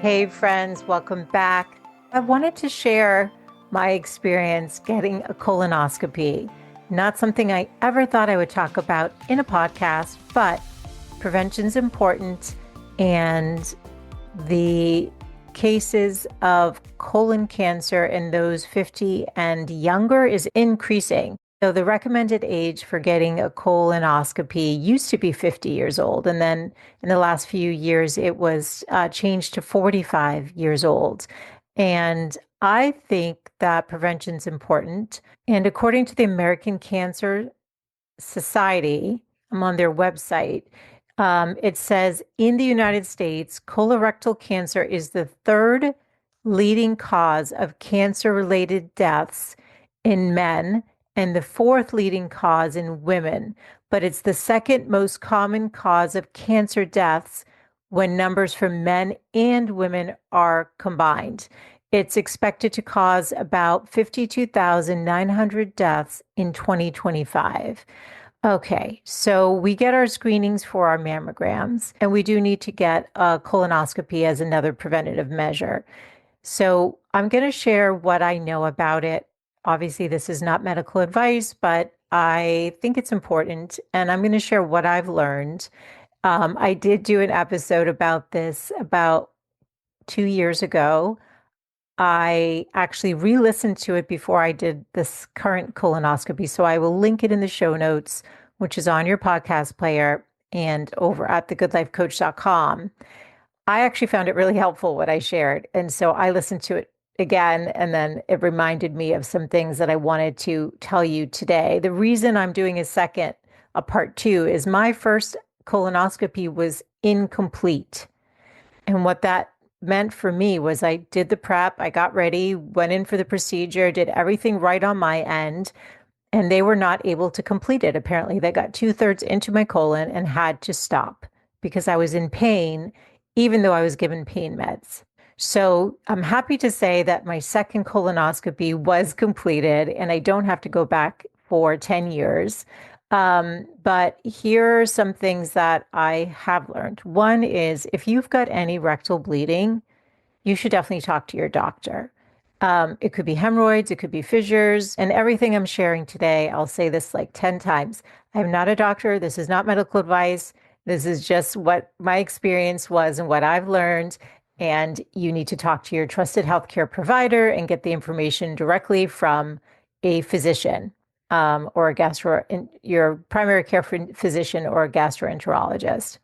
Hey friends, welcome back. I wanted to share my experience getting a colonoscopy. Not something I ever thought I would talk about in a podcast, but prevention's important and the cases of colon cancer in those 50 and younger is increasing. So the recommended age for getting a colonoscopy used to be 50 years old. And then in the last few years, it was changed to 45 years old. And I think that prevention is important. And according to the American Cancer Society, I'm on their website, it says in the United States, colorectal cancer is the third leading cause of cancer-related deaths in men and the fourth leading cause in women, but it's the second most common cause of cancer deaths when numbers for men and women are combined. It's expected to cause about 52,900 deaths in 2025. Okay, so we get our screenings for our mammograms, and we do need to get a colonoscopy as another preventative measure. So I'm going to share what I know about it. Obviously, this is not medical advice, but I think it's important, and I'm going to share what I've learned. I did do an episode about this about 2 years ago. I actually re-listened to it before I did this current colonoscopy. So I will link it in the show notes, which is on your podcast player and over at thegoodlifecoach.com. I actually found it really helpful what I shared. And so I listened to it again, and then it reminded me of some things that I wanted to tell you today. The reason I'm doing a part two, is my first colonoscopy was incomplete. And what that meant for me was I did the prep, I got ready, went in for the procedure, did everything right on my end, and they were not able to complete it. Apparently, they got 2/3 into my colon and had to stop because I was in pain, even though I was given pain meds. So I'm happy to say that my second colonoscopy was completed and I don't have to go back for 10 years. But here are some things that I have learned. One is if you've got any rectal bleeding, you should definitely talk to your doctor. It could be hemorrhoids, it could be fissures, and everything I'm sharing today, I'll say this like 10 times. I'm not a doctor. This is not medical advice. This is just what my experience was and what I've learned. And you need to talk to your trusted healthcare provider and get the information directly from a physician or your primary care physician or a gastroenterologist.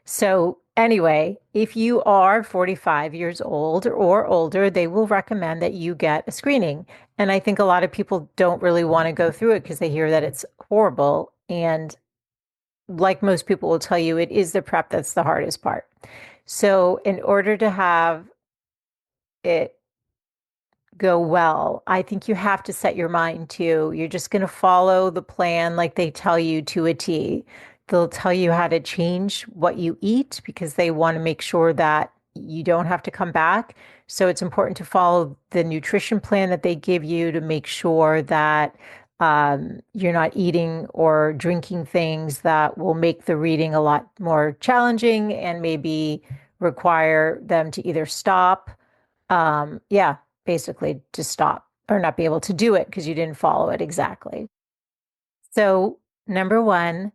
So anyway, if you are 45 years old or older, they will recommend that you get a screening. And I think a lot of people don't really want to go through it because they hear that it's horrible. And like most people will tell you, it is the prep that's the hardest part. So in order to have it go well, I think you have to set your mind to, you're just going to follow the plan like they tell you to a T. They'll tell you how to change what you eat because they want to make sure that you don't have to come back. So it's important to follow the nutrition plan that they give you to make sure that you're not eating or drinking things that will make the reading a lot more challenging and maybe require them to either stop. Basically to stop or not be able to do it because you didn't follow it exactly. So, number one,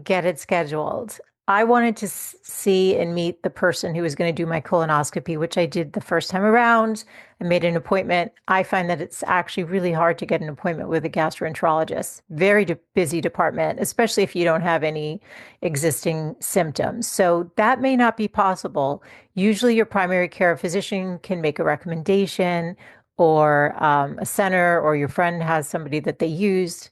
get it scheduled. I wanted to see and meet the person who was going to do my colonoscopy, which I did the first time around. I made an appointment. I find that it's actually really hard to get an appointment with a gastroenterologist. Very busy department, especially if you don't have any existing symptoms. So that may not be possible. Usually your primary care physician can make a recommendation or a center or your friend has somebody that they used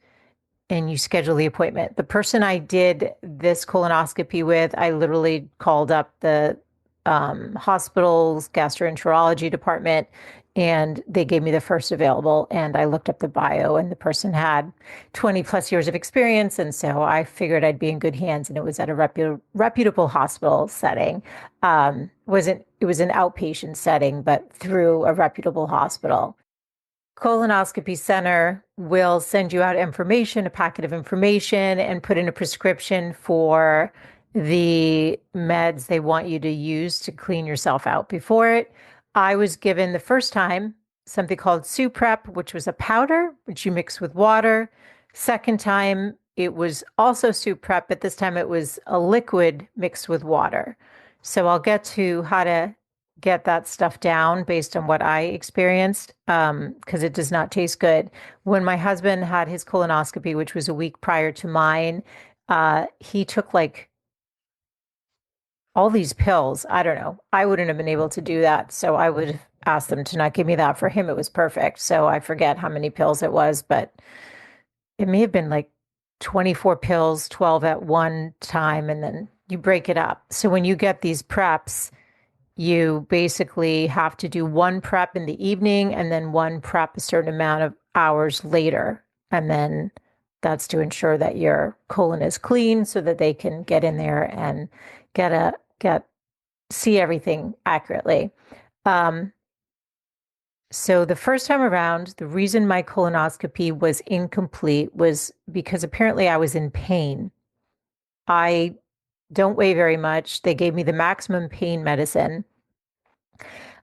and you schedule the appointment. The person I did this colonoscopy with, I literally called up the hospital's gastroenterology department and they gave me the first available. And I looked up the bio and the person had 20 plus years of experience. And so I figured I'd be in good hands. And it was at a reputable hospital setting. It was an outpatient setting, but through a reputable hospital. Colonoscopy center will send you out information, a packet of information, and put in a prescription for the meds they want you to use to clean yourself out before it. I was given the first time something called Suprep, which was a powder, which you mix with water. Second time, it was also Suprep, but this time it was a liquid mixed with water. So I'll get to how to get that stuff down based on what I experienced, because it does not taste good. When my husband had his colonoscopy, which was a week prior to mine, he took like all these pills. I don't know. I wouldn't have been able to do that. So I would ask them to not give me that. For him, it was perfect. So I forget how many pills it was, but it may have been like 24 pills, 12 at one time, and then you break it up. So when you get these preps, you basically have to do one prep in the evening and then one prep a certain amount of hours later. And then that's to ensure that your colon is clean so that they can get in there and get see everything accurately. So the first time around, the reason my colonoscopy was incomplete was because apparently I was in pain. I don't weigh very much. They gave me the maximum pain medicine.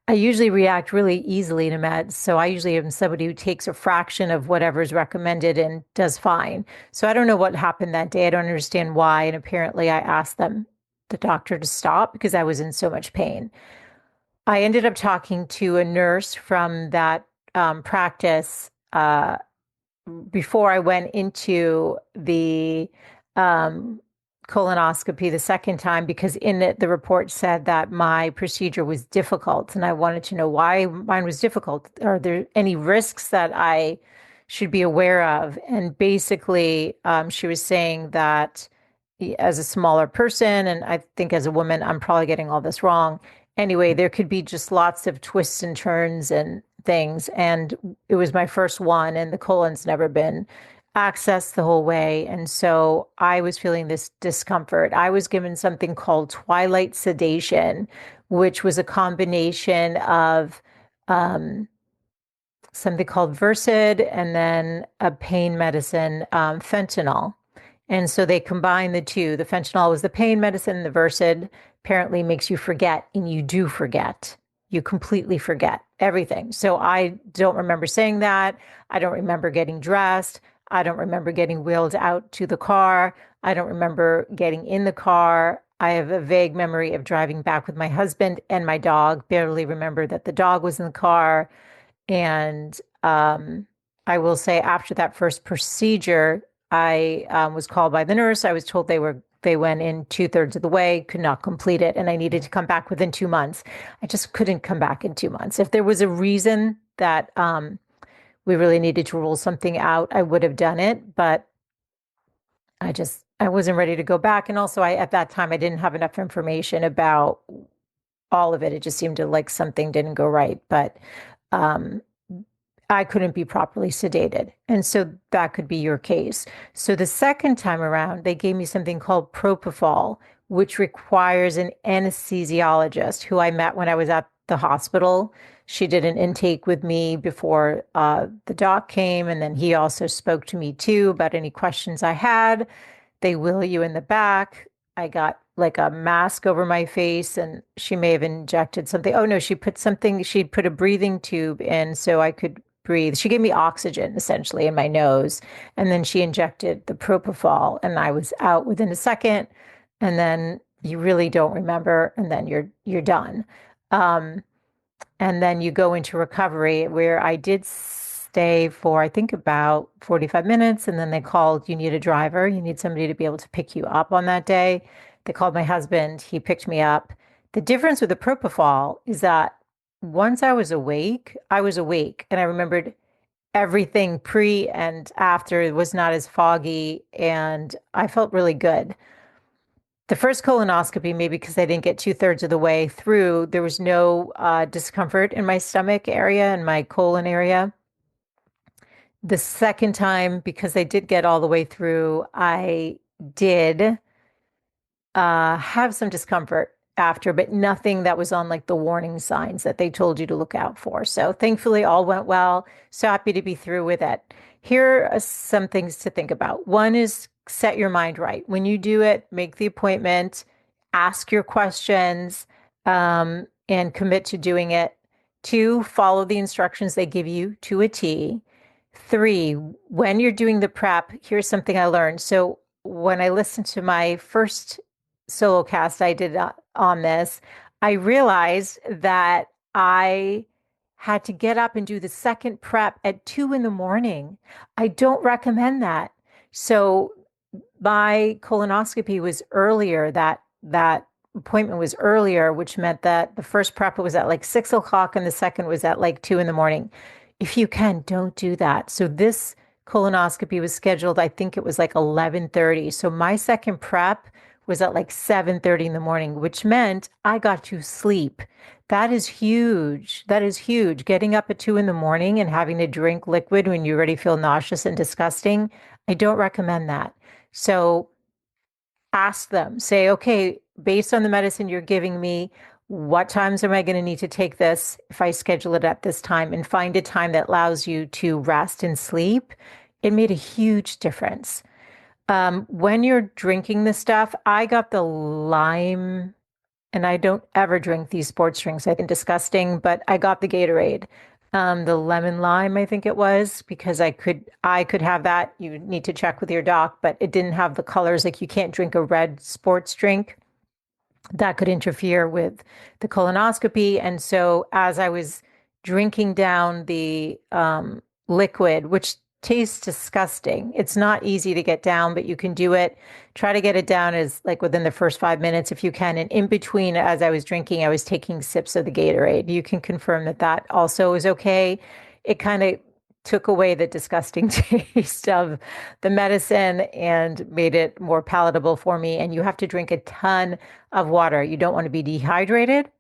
I usually react really easily to meds. So I usually am somebody who takes a fraction of whatever's recommended and does fine. So I don't know what happened that day. I don't understand why. And apparently I asked the doctor to stop because I was in so much pain. I ended up talking to a nurse from that practice before I went into the colonoscopy the second time, because in it, the report said that my procedure was difficult. And I wanted to know why mine was difficult. Are there any risks that I should be aware of? And basically, she was saying that as a smaller person, and I think as a woman, I'm probably getting all this wrong. Anyway, there could be just lots of twists and turns and things. And it was my first one, and the colon's never been accessed the whole way. And so I was feeling this discomfort. I was given something called twilight sedation, which was a combination of something called Versed and then a pain medicine, fentanyl. And so they combine the two. The fentanyl was the pain medicine, the Versed apparently makes you forget, and you do forget. You completely forget everything. So I don't remember saying that. I don't remember getting dressed. I don't remember getting wheeled out to the car. I don't remember getting in the car. I have a vague memory of driving back with my husband and my dog, barely remember that the dog was in the car. And I will say after that first procedure, I was called by the nurse. I was told they went in 2/3 of the way, could not complete it, and I needed to come back within 2 months. I just couldn't come back in 2 months. If there was a reason that we really needed to rule something out, I would have done it, but I wasn't ready to go back. And also at that time I didn't have enough information about all of it. It just seemed to like something didn't go right. But I couldn't be properly sedated. And so that could be your case. So the second time around, they gave me something called propofol, which requires an anesthesiologist who I met when I was at the hospital. She did an intake with me before the doc came, and then he also spoke to me too about any questions I had. They wheel you in the back. I got like a mask over my face, and she may have injected something. Oh no, she put a breathing tube in so I could breathe. She gave me oxygen essentially in my nose, and then she injected the propofol, and I was out within a second, and then you really don't remember, and then you're done. And then you go into recovery, where I did stay for, I think, about 45 minutes. And then they called, you need a driver. You need somebody to be able to pick you up on that day. They called my husband. He picked me up. The difference with the propofol is that once I was awake. And I remembered everything pre and after. It was not as foggy, and I felt really good. The first colonoscopy, maybe because I didn't get 2/3 of the way through, there was no discomfort in my stomach area and my colon area. The second time, because I did get all the way through, I did have some discomfort after, but nothing that was on like the warning signs that they told you to look out for. So thankfully, all went well. So happy to be through with it. here are some things to think about. One is set your mind right. When you do it, make the appointment, ask your questions, and commit to doing it. Two, follow the instructions they give you to a T. Three, when you're doing the prep, here's something I learned. So when I listened to my first solo cast I did on this, I realized that I had to get up and do the second prep at 2 in the morning. I don't recommend that. So my colonoscopy was earlier, that appointment was earlier, which meant that the first prep was at like 6 o'clock and the second was at like 2 in the morning. If you can, don't do that. So this colonoscopy was scheduled, I think it was like 11:30. So my second prep was at like 7:30 in the morning, which meant I got to sleep. That is huge. That is huge. Getting up at 2 in the morning and having to drink liquid when you already feel nauseous and disgusting, I don't recommend that. So ask them, say, okay, based on the medicine you're giving me, what times am I going to need to take this if I schedule it at this time, and find a time that allows you to rest and sleep. It made a huge difference. When you're drinking the stuff, I got the lime, and I don't ever drink these sports drinks. I think disgusting, but I got the Gatorade, the lemon lime, I think it was, because I could have that. You need to check with your doc, but it didn't have the colors. Like you can't drink a red sports drink. That could interfere with the colonoscopy. And so as I was drinking down the liquid, which tastes disgusting, it's not easy to get down, but you can do it. Try to get it down as like within the first 5 minutes if you can. And in between, as I was drinking, I was taking sips of the Gatorade. You can confirm that that also is okay. It kind of took away the disgusting taste of the medicine and made it more palatable for me. And you have to drink a ton of water. You don't want to be dehydrated.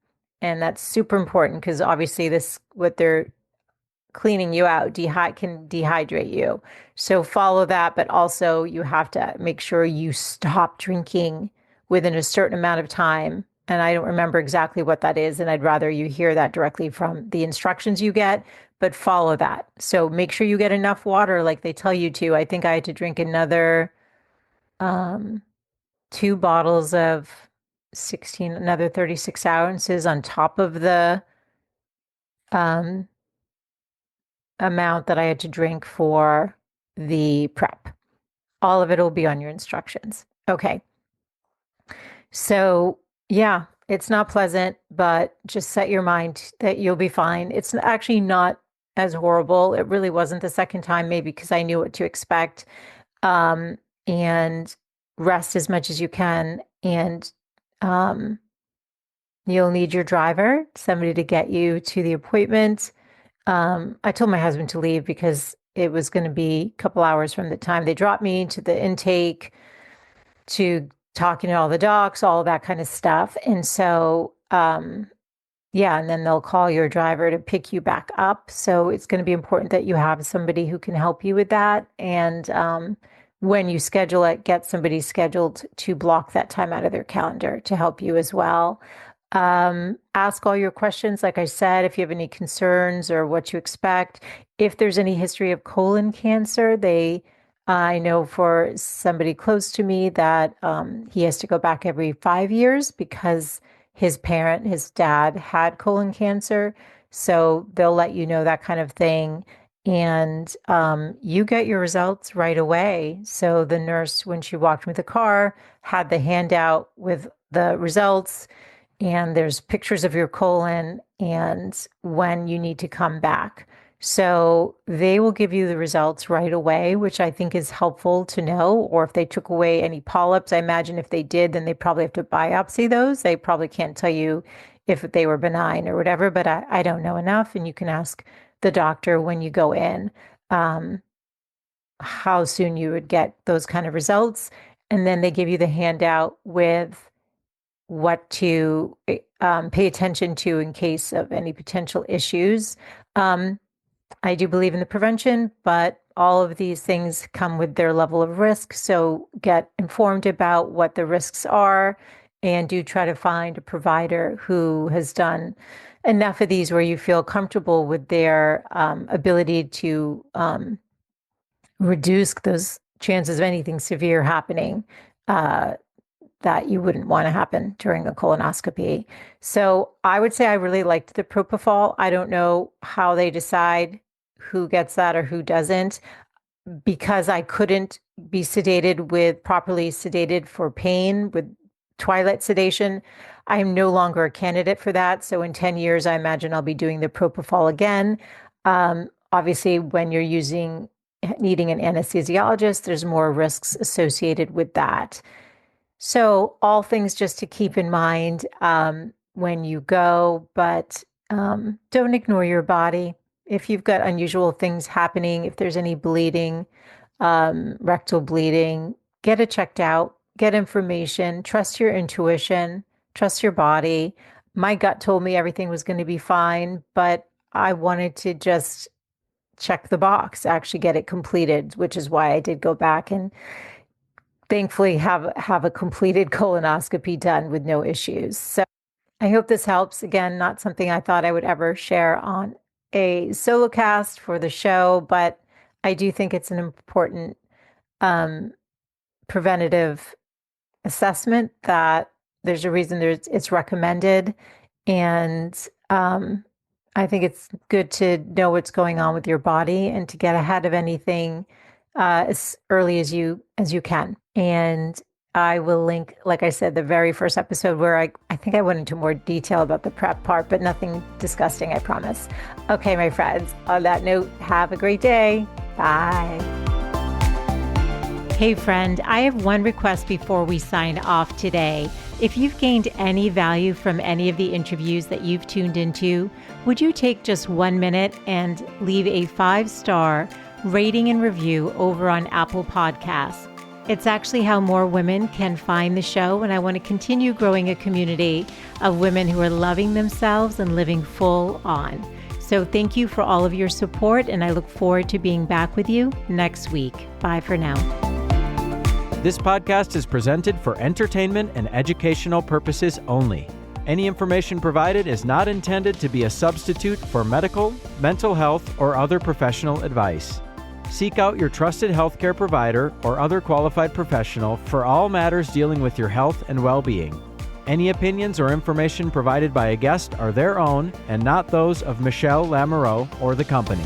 And that's super important because obviously what they're cleaning you out can dehydrate you. So follow that, but also you have to make sure you stop drinking within a certain amount of time. And I don't remember exactly what that is, and I'd rather you hear that directly from the instructions you get, but follow that. So make sure you get enough water like they tell you to. I think I had to drink another um, 2 bottles of 16, another 36 ounces on top of the um, amount that I had to drink for the prep. All of it will be on your instructions. Okay. So, yeah, it's not pleasant, but just set your mind that you'll be fine. It's actually not as horrible. It really wasn't the second time, maybe because I knew what to expect. And rest as much as you can. And you'll need your driver, somebody to get you to the appointment. I told my husband to leave because it was going to be a couple hours from the time they dropped me to the intake to talking to all the docs, all that kind of stuff. And so, yeah, and then they'll call your driver to pick you back up. So it's going to be important that you have somebody who can help you with that. And when you schedule it, get somebody scheduled to block that time out of their calendar to help you as well. Ask all your questions. Like I said, if you have any concerns or what you expect, if there's any history of colon cancer, I know for somebody close to me that he has to go back every 5 years because his dad had colon cancer. So they'll let you know that kind of thing. And you get your results right away. So the nurse, when she walked me the car, had the handout with the results, and there's pictures of your colon and when you need to come back. So they will give you the results right away, which I think is helpful to know. Or if they took away any polyps, I imagine if they did, then they probably have to biopsy those. They probably can't tell you if they were benign or whatever, but I don't know enough. And you can ask the doctor when you go in how soon you would get those kind of results. And then they give you the handout with what to pay attention to in case of any potential issues. I do believe in the prevention, but all of these things come with their level of risk. So get informed about what the risks are and do try to find a provider who has done enough of these where you feel comfortable with their ability to reduce those chances of anything severe happening that you wouldn't want to happen during a colonoscopy. So I would say I really liked the propofol. I don't know how they decide who gets that or who doesn't, because I couldn't be properly sedated for pain with twilight sedation. I am no longer a candidate for that. So in 10 years, I imagine I'll be doing the propofol again. Obviously, when you're needing an anesthesiologist, there's more risks associated with that. So all things just to keep in mind when you go, but don't ignore your body. If you've got unusual things happening, if there's any bleeding, rectal bleeding, get it checked out, get information, trust your intuition, trust your body. My gut told me everything was going to be fine, but I wanted to just check the box, actually get it completed, which is why I did go back and thankfully have a completed colonoscopy done with no issues. So I hope this helps. Again, not something I thought I would ever share on a solocast for the show, but I do think it's an important preventative assessment that there's a reason it's recommended. And I think it's good to know what's going on with your body and to get ahead of anything as early as you can. And I will link, like I said, the very first episode where I think I went into more detail about the prep part, but nothing disgusting, I promise. Okay, my friends, on that note, have a great day. Bye. Hey friend, I have one request before we sign off today. If you've gained any value from any of the interviews that you've tuned into, would you take just 1 minute and leave a 5-star rating and review over on Apple Podcasts? It's actually how more women can find the show, and I want to continue growing a community of women who are loving themselves and living full on. So thank you for all of your support, and I look forward to being back with you next week. Bye for now. This podcast is presented for entertainment and educational purposes only. Any information provided is not intended to be a substitute for medical, mental health, or other professional advice. Seek out your trusted healthcare provider or other qualified professional for all matters dealing with your health and well-being. Any opinions or information provided by a guest are their own and not those of Michelle Lamoureux or the company.